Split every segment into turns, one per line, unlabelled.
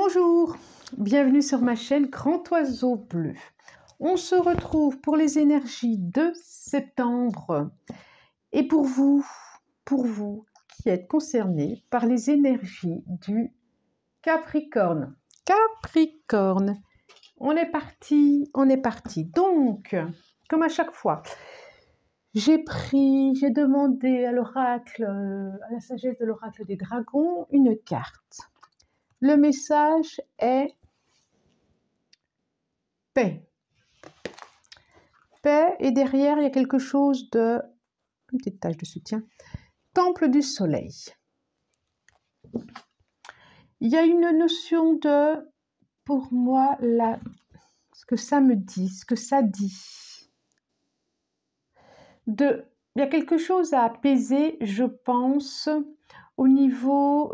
Bonjour, bienvenue sur ma chaîne Grand Oiseau Bleu. On se retrouve pour les énergies de septembre et pour vous qui êtes concernés par les énergies du Capricorne. Capricorne, on est parti. Donc, comme à chaque fois, j'ai demandé à l'oracle, à la sagesse de l'oracle des dragons, une carte. Le message est paix. Paix, et derrière, il y a quelque chose de... Une petite tache de soutien. Temple du soleil. Il y a une notion de... Pour moi, ce que ça me dit, ce que ça dit. Il y a quelque chose à apaiser, je pense, au niveau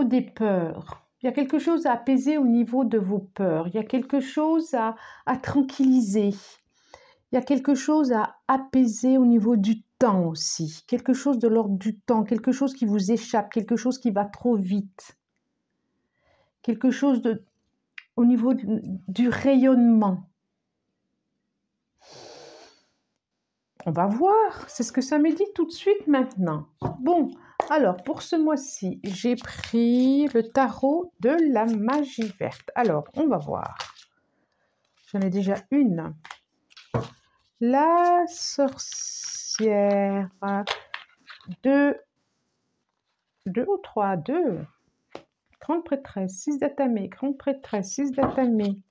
des peurs. Il y a quelque chose à apaiser au niveau de vos peurs. Il y a quelque chose à tranquilliser. Il y a quelque chose à apaiser au niveau du temps aussi. Quelque chose de l'ordre du temps. Quelque chose qui vous échappe. Quelque chose qui va trop vite. Quelque chose au niveau du rayonnement. On va voir. C'est ce que ça me dit tout de suite maintenant. Bon. Alors, pour ce mois-ci, j'ai pris le tarot de la magie verte. Alors, on va voir. J'en ai déjà une. La sorcière. 2 ou 3, 2. Grande prêtresse, 6 d'atamé. Grande prêtresse, 6 d'atamé.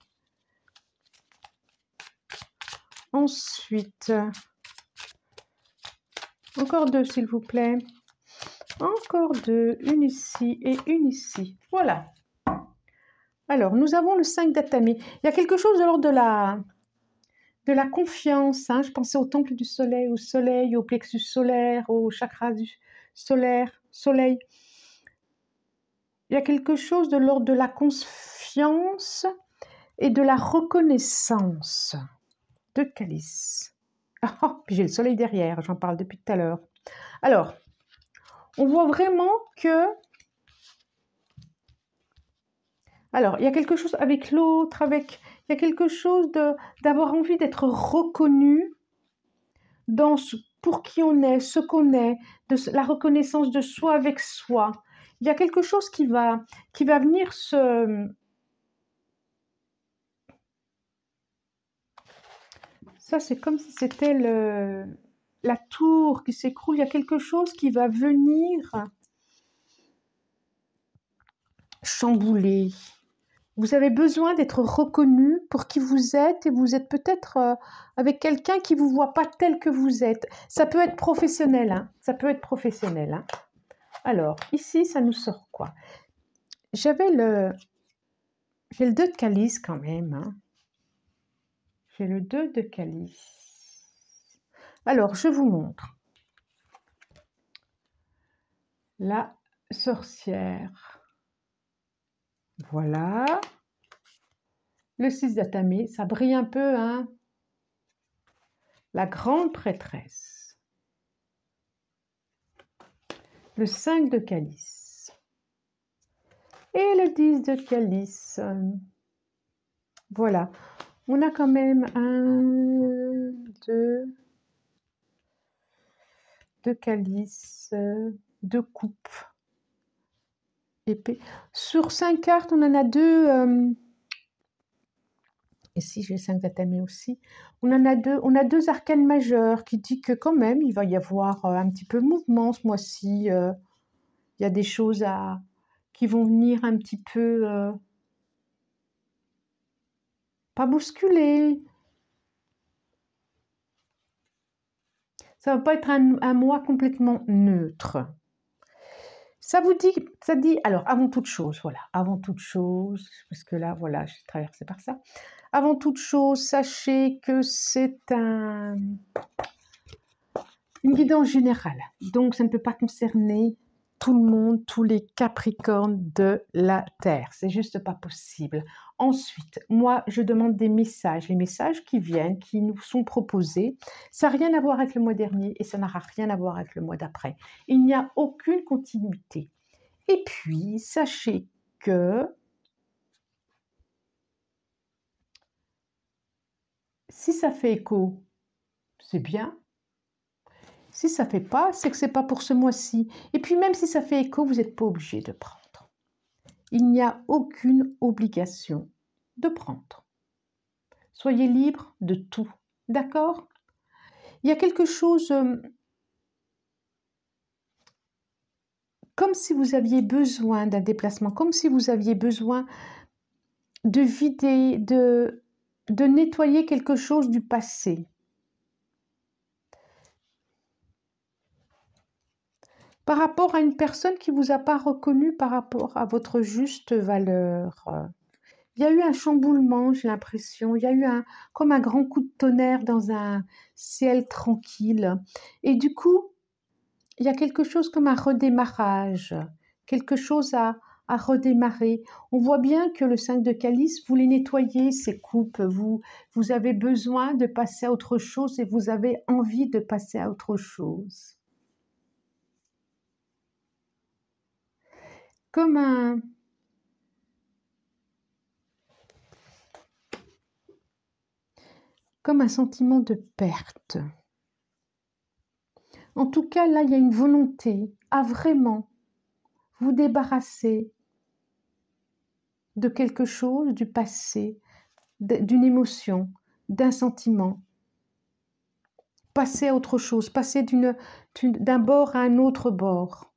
Ensuite, encore 2, s'il vous plaît. Encore 2, une ici et une ici. Voilà. Alors, nous avons le 5 d'atamé. Il y a quelque chose de l'ordre de la confiance. Hein. Je pensais au temple du soleil, au plexus solaire, au chakra du soleil. Il y a quelque chose de l'ordre de la confiance et de la reconnaissance. 2 de calice. Oh, puis j'ai le soleil derrière, j'en parle depuis tout à l'heure. Alors, on voit vraiment que... Alors, il y a quelque chose avec l'autre, il y a quelque chose d'avoir envie d'être reconnu dans pour qui on est, ce qu'on est, de la reconnaissance de soi avec soi. Il y a quelque chose qui va venir se... Ça, c'est comme si c'était la tour qui s'écroule. Il y a quelque chose qui va venir chambouler. Vous avez besoin d'être reconnu pour qui vous êtes et vous êtes peut-être avec quelqu'un qui ne vous voit pas tel que vous êtes. Ça peut être professionnel. Hein. Ça peut être professionnel. Hein. Alors, ici, ça nous sort quoi? J'ai le 2 de calice quand même. Hein. J'ai le 2 de calice. Alors, je vous montre. La sorcière. Voilà. Le 6 d'atamé, ça brille un peu, hein. La grande prêtresse. Le 5 de calice. Et le 10 de calice. Voilà. On a quand même 1, 2 calice, 2 coupes. Épée. Sur 5 cartes, on en a 2... Ici, j'ai 5 d'atamé aussi. On a 2 arcanes majeures qui dit que quand même, il va y avoir un petit peu de mouvement ce mois-ci. Il y a des choses qui vont venir un petit peu... pas bousculer. Ça ne va pas être un mois complètement neutre. Ça dit, alors avant toute chose, voilà, avant toute chose, parce que là, voilà, j'ai traversé par ça. Avant toute chose, sachez que c'est une guidance générale. Donc, ça ne peut pas concerner tout le monde, tous les Capricornes de la Terre. C'est juste pas possible. Ensuite, moi, je demande des messages. Les messages qui viennent, qui nous sont proposés, ça n'a rien à voir avec le mois dernier et ça n'aura rien à voir avec le mois d'après. Il n'y a aucune continuité. Et puis, sachez que si ça fait écho, c'est bien. Si ça ne fait pas, c'est que ce n'est pas pour ce mois-ci. Et puis même si ça fait écho, vous n'êtes pas obligé de prendre. Il n'y a aucune obligation de prendre. Soyez libre de tout. D'accord? Il y a quelque chose comme si vous aviez besoin d'un déplacement, comme si vous aviez besoin de vider, de nettoyer quelque chose du passé. Par rapport à une personne qui ne vous a pas reconnu par rapport à votre juste valeur. Il y a eu un chamboulement, j'ai l'impression. Il y a eu comme un grand coup de tonnerre dans un ciel tranquille. Et du coup, il y a quelque chose comme un redémarrage, quelque chose à redémarrer. On voit bien que le 5 de calice, vous les nettoyez, ces coupes. Vous avez besoin de passer à autre chose et vous avez envie de passer à autre chose. Comme un sentiment de perte. En tout cas, là, il y a une volonté à vraiment vous débarrasser de quelque chose, du passé, d'une émotion, d'un sentiment. Passer à autre chose, passer d'un bord à un autre bord.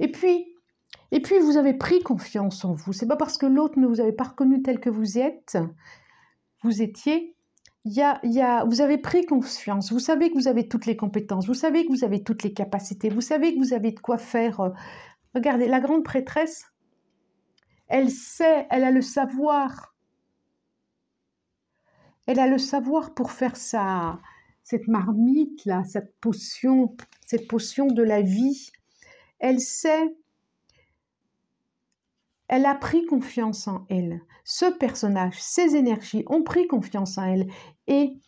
Et puis, vous avez pris confiance en vous. Ce n'est pas parce que l'autre ne vous avait pas reconnu tel que vous étiez, vous avez pris confiance, vous savez que vous avez toutes les compétences, vous savez que vous avez toutes les capacités, vous savez que vous avez de quoi faire. Regardez, la grande prêtresse, elle sait, elle a le savoir. Elle a le savoir pour faire cette marmite, là, cette potion de la vie. Elle sait, elle a pris confiance en elle. Ce personnage, ses énergies ont pris confiance en elle. Et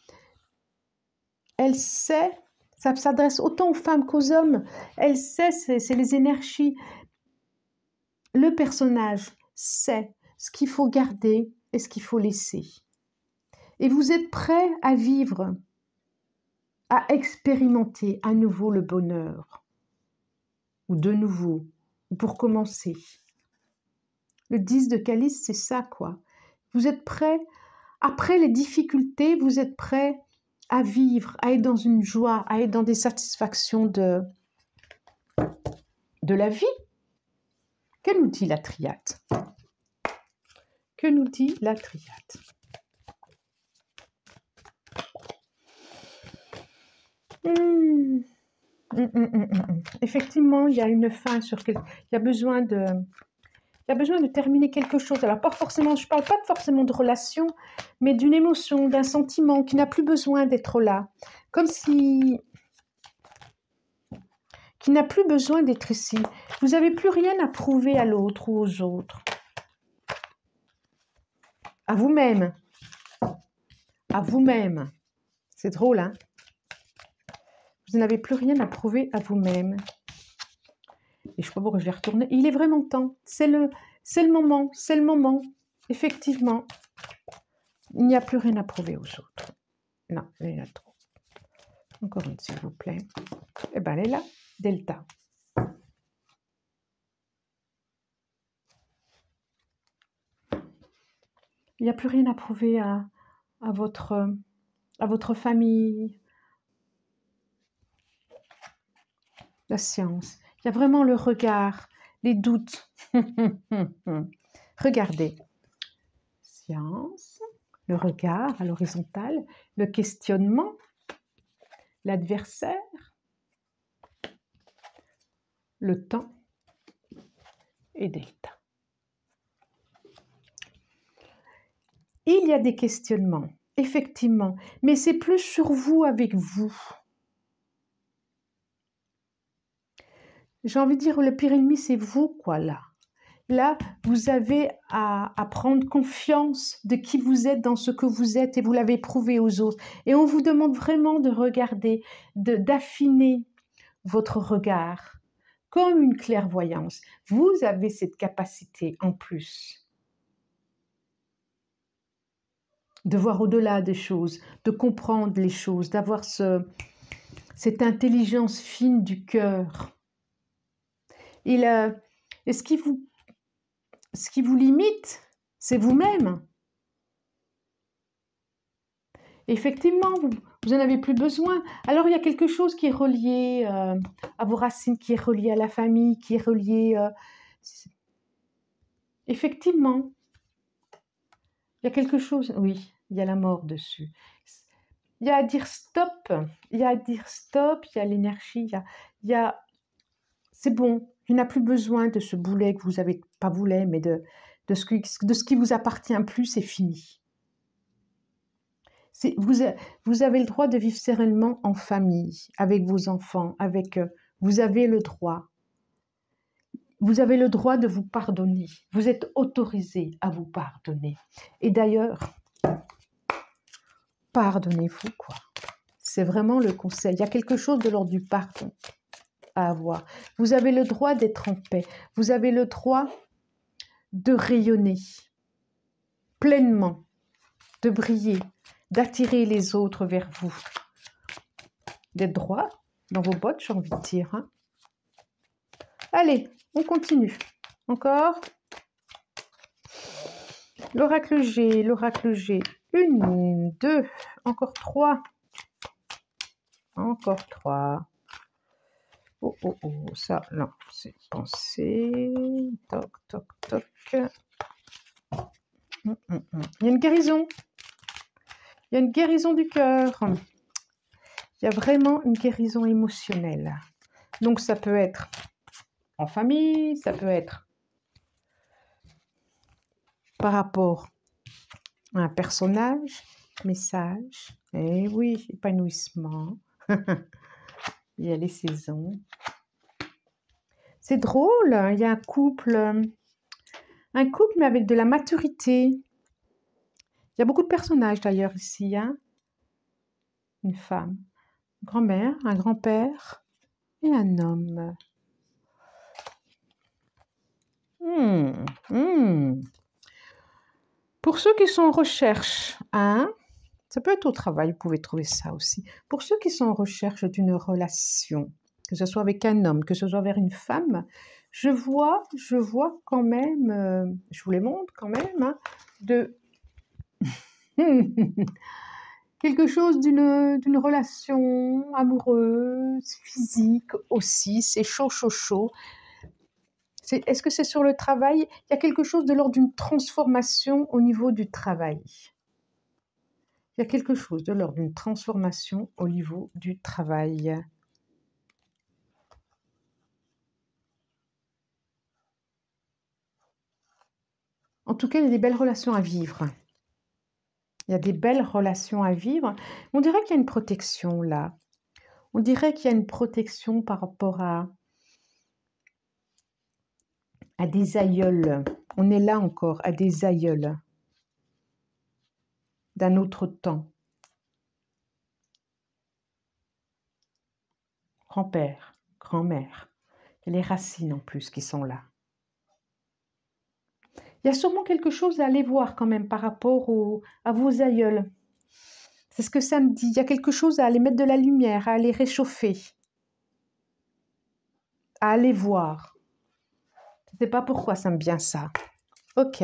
elle sait, ça s'adresse autant aux femmes qu'aux hommes, elle sait, c'est les énergies. Le personnage sait ce qu'il faut garder et ce qu'il faut laisser. Et vous êtes prêt à vivre, à expérimenter à nouveau le bonheur. Ou de nouveau, ou pour commencer. Le 10 de calice, c'est ça, quoi. Vous êtes prêt, après les difficultés, vous êtes prêt à vivre, à être dans une joie, à être dans des satisfactions de la vie. Que nous dit la triade? Que nous dit la triade? Effectivement, il y a une fin sur il y a besoin de terminer quelque chose. Alors pas forcément, je parle pas forcément de relation, mais d'une émotion, d'un sentiment qui n'a plus besoin d'être là, comme si qui n'a plus besoin d'être ici. Vous n'avez plus rien à prouver à l'autre ou aux autres, à vous-même, C'est drôle, hein? Vous n'avez plus rien à prouver à vous-même. Et je sais pas pourquoi je vais retourner. Il est vraiment temps. C'est le moment. Effectivement, il n'y a plus rien à prouver aux autres. Non, il y en a trop. Encore une, s'il vous plaît. Eh bien, elle est là. Delta. Il n'y a plus rien à prouver à votre famille. La science. Il y a vraiment le regard, les doutes. Regardez. Science, le regard à l'horizontale, le questionnement, l'adversaire, le temps et delta. Il y a des questionnements, effectivement, mais c'est plus sur vous avec vous. J'ai envie de dire, le pire ennemi, c'est vous, quoi, là. Là, vous avez à prendre confiance de qui vous êtes dans ce que vous êtes et vous l'avez prouvé aux autres. Et on vous demande vraiment de regarder, d'affiner votre regard comme une clairvoyance. Vous avez cette capacité en plus de voir au-delà des choses, de comprendre les choses, d'avoir cette intelligence fine du cœur. Et ce qui vous limite, c'est vous-même. Effectivement, vous n'en avez plus besoin. Alors, il y a quelque chose qui est relié à vos racines, qui est relié à la famille, qui est relié... Effectivement, il y a quelque chose... Oui, il y a la mort dessus. Il y a à dire stop, il y a à dire stop, il y a l'énergie, c'est bon, il n'y a plus besoin de ce boulet que vous avez, pas boulet, mais de ce qui vous appartient plus, c'est fini. Vous avez le droit de vivre sereinement en famille, avec vos enfants, vous avez le droit. Vous avez le droit de vous pardonner. Vous êtes autorisé à vous pardonner. Et d'ailleurs, pardonnez-vous, quoi. C'est vraiment le conseil. Il y a quelque chose de l'ordre du pardon à avoir. Vous avez le droit d'être en paix. Vous avez le droit de rayonner pleinement, de briller, d'attirer les autres vers vous. D'être droit dans vos bottes, j'ai envie de dire. Hein. Allez, on continue. Encore. L'oracle G, l'oracle G. 1, 2, encore 3. Encore 3. Oh, oh, oh, ça, non, c'est pensé. Toc, toc, toc. Il y a une guérison. Il y a une guérison du cœur. Il y a vraiment une guérison émotionnelle. Donc, ça peut être en famille, ça peut être par rapport à un personnage, message. Eh oui, épanouissement. Il y a les saisons. C'est drôle, il y a un couple mais avec de la maturité. Il y a beaucoup de personnages d'ailleurs ici. Hein. Une femme, une grand-mère, un grand-père et un homme. Pour ceux qui sont en recherche, hein, ça peut être au travail, vous pouvez trouver ça aussi. Pour ceux qui sont en recherche d'une relation, que ce soit avec un homme, que ce soit vers une femme, je vois quand même, je vous les montre quand même, hein, de quelque chose d'une relation amoureuse, physique aussi, c'est chaud, chaud, chaud. Est-ce que c'est sur le travail? Il y a quelque chose de l'ordre d'une transformation au niveau du travail. Il y a quelque chose de l'ordre d'une transformation au niveau du travail. En tout cas, il y a des belles relations à vivre. Il y a des belles relations à vivre. On dirait qu'il y a une protection là. On dirait qu'il y a une protection par rapport à des aïeuls. On est là encore, à des aïeuls d'un autre temps. Grand-père, grand-mère. Il y a les racines en plus qui sont là. Il y a sûrement quelque chose à aller voir quand même par rapport à vos aïeuls. C'est ce que ça me dit. Il y a quelque chose à aller mettre de la lumière, à aller réchauffer, à aller voir. Je ne sais pas pourquoi ça me vient ça. Ok.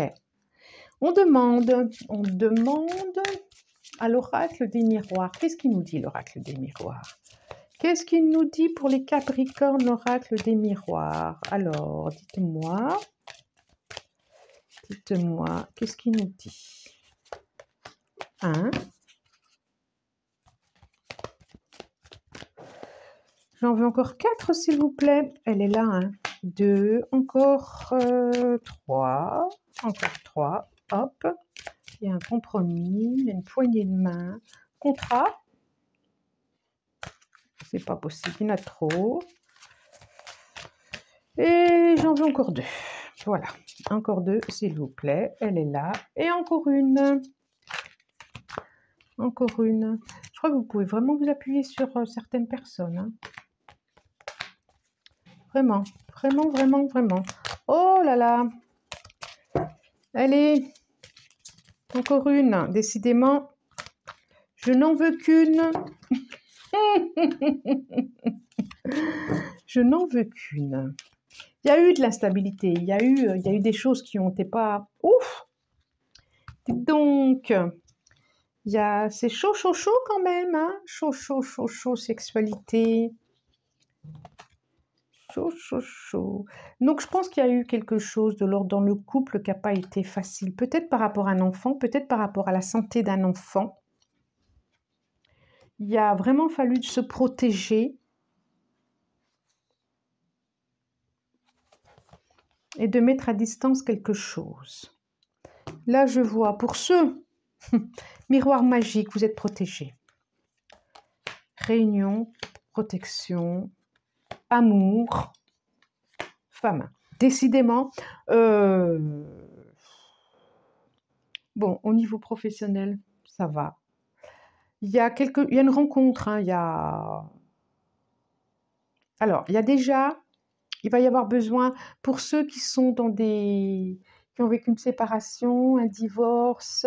On demande à l'oracle des miroirs. Qu'est-ce qu'il nous dit l'oracle des miroirs? Qu'est-ce qu'il nous dit pour les Capricornes, l'oracle des miroirs? Alors, dites-moi. Dites-moi, qu'est-ce qu'il nous dit? 1. J'en veux encore 4, s'il vous plaît. Elle est là, hein. 2, encore 3. Encore 3. Hop. Il y a un compromis, il y a une poignée de main. Contrat. C'est pas possible, il y en a trop. Et j'en veux encore 2. Voilà. Encore 2, s'il vous plaît. Elle est là. Et encore une. Encore une. Je crois que vous pouvez vraiment vous appuyer sur certaines personnes. Hein. Vraiment, vraiment, vraiment, vraiment. Oh là là. Allez, encore une. Décidément, je n'en veux qu'une. Je n'en veux qu'une. Il y a eu de l'instabilité. Il y a eu des choses qui ont été pas ouf. Donc, c'est chaud, chaud, chaud quand même. Hein, chaud, chaud, chaud, chaud, sexualité. Chaud, chaud, chaud. Donc, je pense qu'il y a eu quelque chose de l'ordre dans le couple qui n'a pas été facile. Peut-être par rapport à un enfant, peut-être par rapport à la santé d'un enfant. Il a vraiment fallu se protéger et de mettre à distance quelque chose. Là, je vois, pour ceux, miroir magique, vous êtes protégés. Réunion, protection, amour, femme. Décidément, bon, au niveau professionnel, ça va. Il y a une rencontre, hein, Alors, il y a déjà, il va y avoir besoin, pour ceux qui sont qui ont vécu une séparation, un divorce,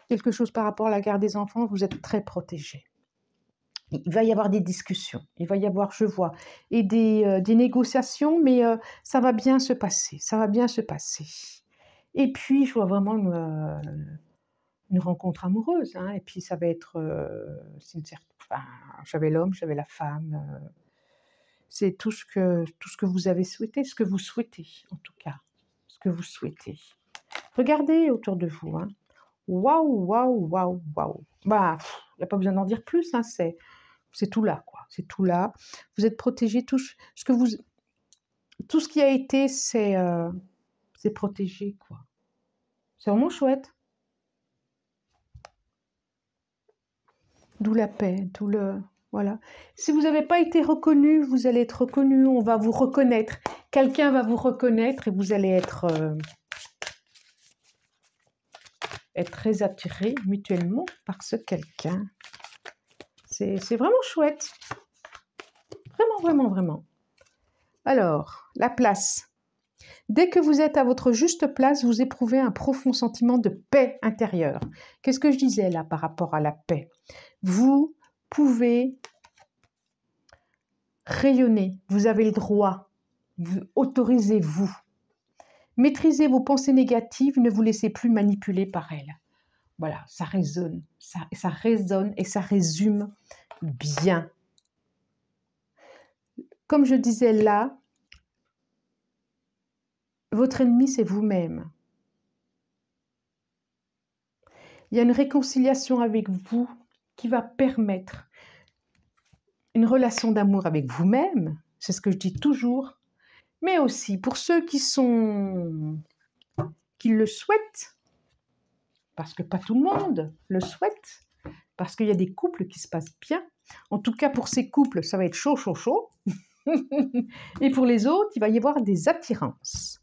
quelque chose par rapport à la garde des enfants, vous êtes très protégés. Il va y avoir des discussions, il va y avoir, je vois, et des négociations, mais ça va bien se passer, ça va bien se passer. Et puis, je vois vraiment une rencontre amoureuse, hein, et puis ça va être, j'avais l'homme, j'avais la femme, c'est tout ce que vous avez souhaité, ce que vous souhaitez, en tout cas, ce que vous souhaitez. Regardez autour de vous, hein. Waouh, waouh, waouh, waouh. Bah, il n'y a pas besoin d'en dire plus, hein, c'est tout là, quoi. C'est tout là. Vous êtes protégés. Tout ce qui a été, c'est protégé, quoi. C'est vraiment chouette. D'où la paix, voilà. Si vous n'avez pas été reconnu, vous allez être reconnu. On va vous reconnaître. Quelqu'un va vous reconnaître et vous allez être très attirés mutuellement par ce quelqu'un. C'est vraiment chouette. Vraiment, vraiment, vraiment. Alors, la place. Dès que vous êtes à votre juste place, vous éprouvez un profond sentiment de paix intérieure. Qu'est-ce que je disais là par rapport à la paix? Vous pouvez rayonner, vous avez le droit, autorisez-vous. Maîtrisez vos pensées négatives, ne vous laissez plus manipuler par elles. Voilà, ça résonne, ça résonne et ça résume bien. Comme je disais là, votre ennemi, c'est vous-même. Il y a une réconciliation avec vous qui va permettre une relation d'amour avec vous-même, c'est ce que je dis toujours, mais aussi pour ceux qui le souhaitent, parce que pas tout le monde le souhaite, parce qu'il y a des couples qui se passent bien. En tout cas, pour ces couples, ça va être chaud, chaud, chaud. Et pour les autres, il va y avoir des attirances.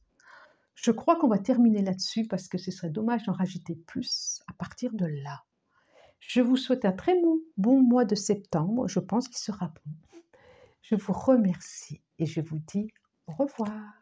Je crois qu'on va terminer là-dessus parce que ce serait dommage d'en rajouter plus à partir de là. Je vous souhaite un très bon mois de septembre. Je pense qu'il sera bon. Je vous remercie et je vous dis au revoir.